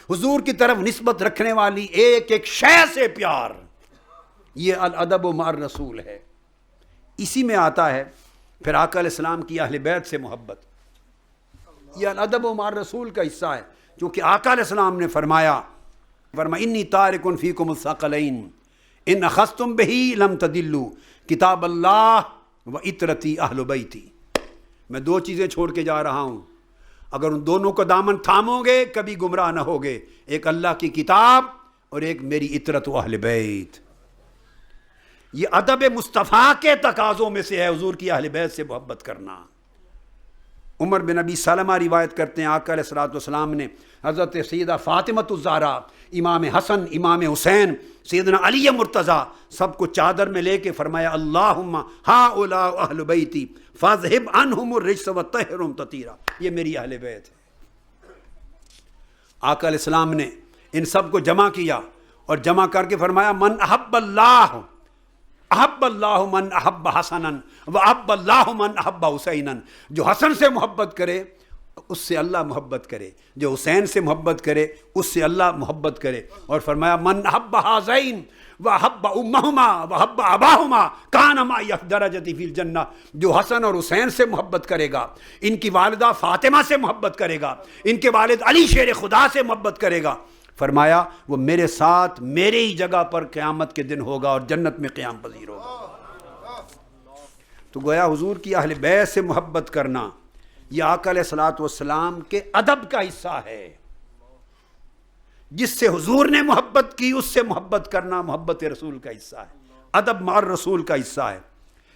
حضور کی طرف نسبت رکھنے والی ایک ایک شے سے پیار، یہ الادب مع الرسول ہے۔ اسی میں آتا ہے پھر آقا علیہ السلام کی اہل بیت سے محبت، یہ الادب مع الرسول کا حصہ ہے، چونکہ آقا علیہ السلام نے فرمایا انی تارک فیکم الثقلین ان اخذتم بہ لم تضلوا کتاب اللہ و عطرتی اہل بیتی، میں دو چیزیں چھوڑ کے جا رہا ہوں، اگر ان دونوں کو دامن تھامو گے کبھی گمراہ نہ ہوگے، ایک اللہ کی کتاب اور ایک میری عطرت و اہل بیت۔ یہ ادب مصطفیٰ کے تقاضوں میں سے ہے حضور کی اہل بیت سے محبت کرنا۔ عمر بن ابی سلمہ روایت کرتے ہیں آقا علیہ السلام نے حضرت سیدہ فاطمۃ الزہرا، امام حسن، امام حسین، سیدنا علی مرتضیٰ سب کو چادر میں لے کے فرمایا اللہم ہؤلاء اہل بیتی فاذہب عنہم الرجس وطہرہم تطہیرا، یہ میری اہل بیت ہے۔ آقا علیہ السلام نے ان سب کو جمع کیا اور جمع کر کے فرمایا من احب اللہ احب اللہ من احب حسنا واحب اللہ من احب حسینا، جو حسن سے محبت کرے اس سے اللہ محبت کرے، جو حسین سے محبت کرے اس سے اللہ محبت کرے، اور فرمایا من احب ہذین واحب امہما واحب اباہما کان معی فی درجتی فی الجنہ، جو حسن اور حسین سے محبت کرے گا، ان کی والدہ فاطمہ سے محبت کرے گا، ان کے والد علی شیر خدا سے محبت کرے گا، فرمایا وہ میرے ساتھ میرے ہی جگہ پر قیامت کے دن ہوگا اور جنت میں قیام پذیر ہوگا۔ تو گویا حضور کی اہل بیت سے محبت کرنا یہ آقا علیہ الصلوۃ والسلام کے ادب کا حصہ ہے، جس سے حضور نے محبت کی اس سے محبت کرنا محبت رسول کا حصہ ہے، ادب مع الرسول کا حصہ ہے۔